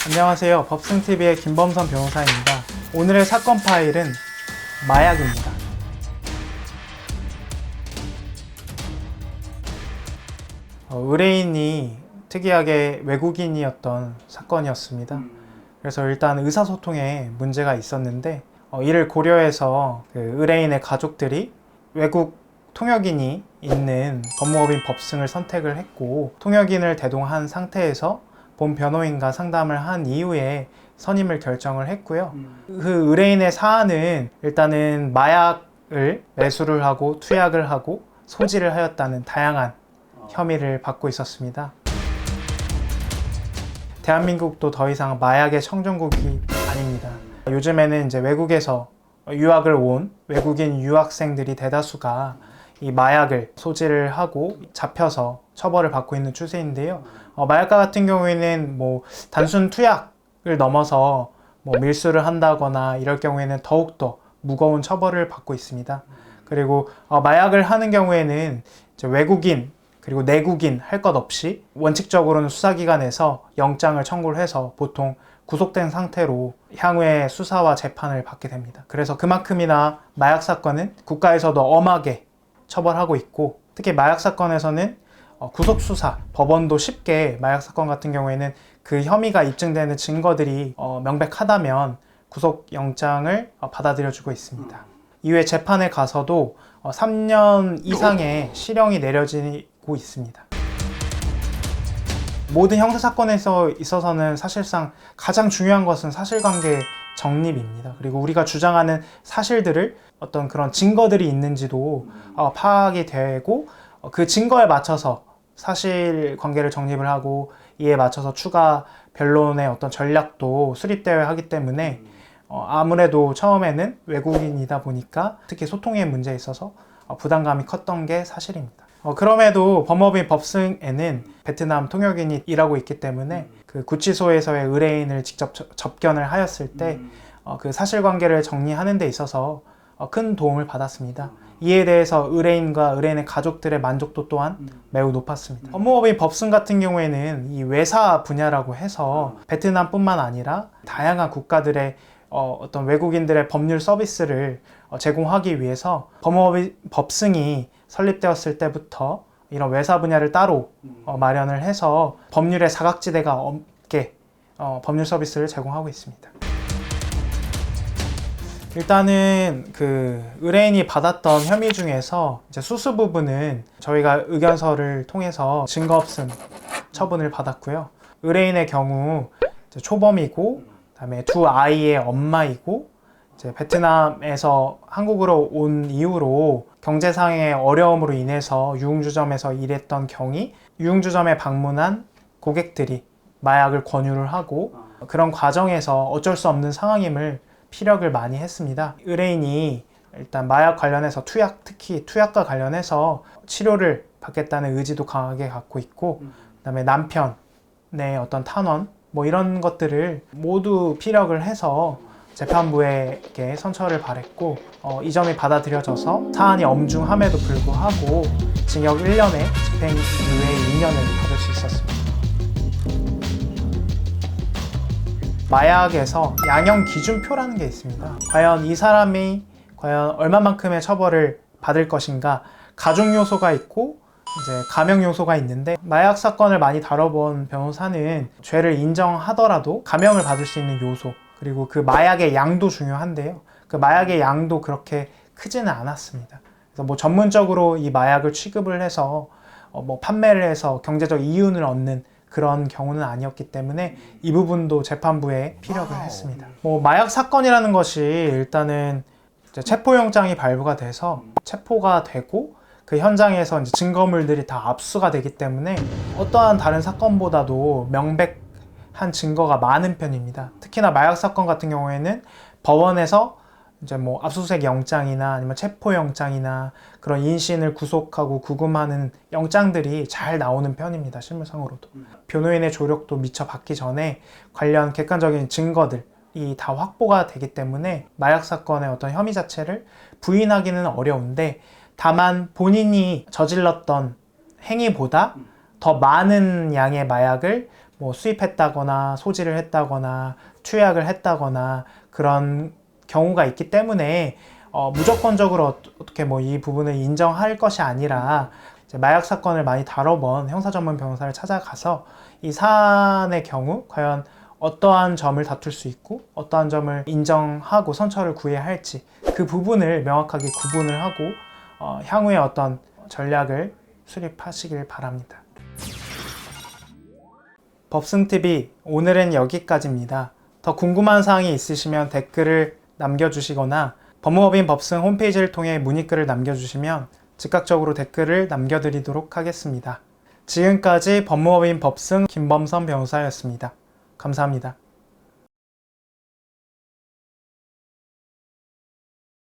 안녕하세요. 법승TV의 김범선 변호사입니다. 오늘의 사건 파일은 마약입니다. 의뢰인이 특이하게 외국인이었던 사건이었습니다. 그래서 일단 의사소통에 문제가 있었는데 이를 고려해서 그 의뢰인의 가족들이 외국 통역인이 있는 법무법인 법승을 선택을 했고, 통역인을 대동한 상태에서 본 변호인과 상담을 한 이후에 선임을 결정을 했고요. 그 의뢰인의 사안은 일단은 마약을 매수를 하고 투약을 하고 소지를 하였다는 다양한 혐의를 받고 있었습니다. 대한민국도 더 이상 마약의 청정국이 아닙니다. 요즘에는 이제 외국에서 유학을 온 외국인 유학생들이 대다수가 이 마약을 소지를 하고 잡혀서 처벌을 받고 있는 추세인데요. 마약과 같은 경우에는 단순 투약을 넘어서 밀수를 한다거나 이럴 경우에는 더욱더 무거운 처벌을 받고 있습니다. 그리고 마약을 하는 경우에는 이제 외국인 그리고 내국인 할 것 없이 원칙적으로는 수사기관에서 영장을 청구를 해서 보통 구속된 상태로 향후에 수사와 재판을 받게 됩니다. 그래서 그만큼이나 마약 사건은 국가에서도 엄하게 처벌하고 있고, 특히 마약 사건에서는 구속수사, 법원도 쉽게 마약 사건 같은 경우에는 그 혐의가 입증되는 증거들이 명백하다면 구속영장을 받아들여주고 있습니다. 이후에 재판에 가서도 3년 이상의 실형이 내려지고 있습니다. 모든 형사사건에서 있어서는 사실상 가장 중요한 것은 사실관계 정립입니다. 그리고 우리가 주장하는 사실들을 어떤 그런 증거들이 있는지도 파악이 되고, 그 증거에 맞춰서 사실관계를 정립을 하고 이에 맞춰서 추가 변론의 어떤 전략도 수립되어야 하기 때문에 아무래도 처음에는 외국인이다 보니까 특히 소통의 문제에 있어서 부담감이 컸던 게 사실입니다. 그럼에도 법무법인 법승에는 베트남 통역인이 일하고 있기 때문에 그 구치소에서의 의뢰인을 직접 접견을 하였을 때 그 사실관계를 정리하는 데 있어서 큰 도움을 받았습니다. 이에 대해서 의뢰인과 의뢰인의 가족들의 만족도 또한 매우 높았습니다. 법무법인 법승 같은 경우에는 이 외사 분야라고 해서 베트남뿐만 아니라 다양한 국가들의 어떤 외국인들의 법률 서비스를 제공하기 위해서 법무법인 법승이 설립되었을 때부터 이런 외사 분야를 따로 마련을 해서 법률의 사각지대가 없게 법률 서비스를 제공하고 있습니다. 일단은 그 의뢰인이 받았던 혐의 중에서 이제 수수 부분은 저희가 의견서를 통해서 증거 없음 처분을 받았고요. 의뢰인의 경우 이제 초범이고, 그다음에 두 아이의 엄마이고, 이제 베트남에서 한국으로 온 이후로 경제상의 어려움으로 인해서 유흥주점에서 일했던 경위, 유흥주점에 방문한 고객들이 마약을 권유를 하고, 그런 과정에서 어쩔 수 없는 상황임을 피력을 많이 했습니다. 의뢰인이 일단 마약 관련해서 특히 투약과 관련해서 치료를 받겠다는 의지도 강하게 갖고 있고, 그다음에 남편의 어떤 탄원 이런 것들을 모두 피력을 해서 재판부에게 선처를 발했고, 이 점이 받아들여져서 사안이 엄중함에도 불구하고 징역 1년에 집행유예 2년을 받을 수 있었습니다. 마약에서 양형 기준표라는 게 있습니다. 과연 이 사람이 얼마만큼의 처벌을 받을 것인가, 가중 요소가 있고 이제 감형 요소가 있는데, 마약 사건을 많이 다뤄본 변호사는 죄를 인정하더라도 감형을 받을 수 있는 요소, 그리고 그 마약의 양도 중요한데요. 그 마약의 양도 그렇게 크지는 않았습니다. 그래서 전문적으로 이 마약을 취급을 해서 판매를 해서 경제적 이윤을 얻는 그런 경우는 아니었기 때문에 이 부분도 재판부에 피력을 했습니다. 마약 사건이라는 것이 일단은 이제 체포영장이 발부가 돼서 체포가 되고, 그 현장에서 이제 증거물들이 다 압수가 되기 때문에 어떠한 다른 사건보다도 명백한 증거가 많은 편입니다. 특히나 마약 사건 같은 경우에는 법원에서 이제 압수수색 영장이나 아니면 체포영장이나 그런 인신을 구속하고 구금하는 영장들이 잘 나오는 편입니다. 실무상으로도. 변호인의 조력도 미처 받기 전에 관련 객관적인 증거들이 다 확보가 되기 때문에 마약 사건의 어떤 혐의 자체를 부인하기는 어려운데, 다만 본인이 저질렀던 행위보다 더 많은 양의 마약을 뭐 수입했다거나 소지를 했다거나 투약을 했다거나 그런 경우가 있기 때문에 무조건적으로 어떻게 뭐 이 부분을 인정할 것이 아니라 이제 마약 사건을 많이 다뤄본 형사 전문 변호사를 찾아가서 이 사안의 경우 과연 어떠한 점을 다툴 수 있고 어떠한 점을 인정하고 선처를 구해야 할지 그 부분을 명확하게 구분을 하고 향후에 어떤 전략을 수립하시길 바랍니다. 법승TV 오늘은 여기까지입니다. 더 궁금한 사항이 있으시면 댓글을 남겨주시거나 법무법인 법승 홈페이지를 통해 문의글을 남겨주시면 즉각적으로 댓글을 남겨드리도록 하겠습니다. 지금까지 법무법인 법승 김범선 변호사였습니다. 감사합니다.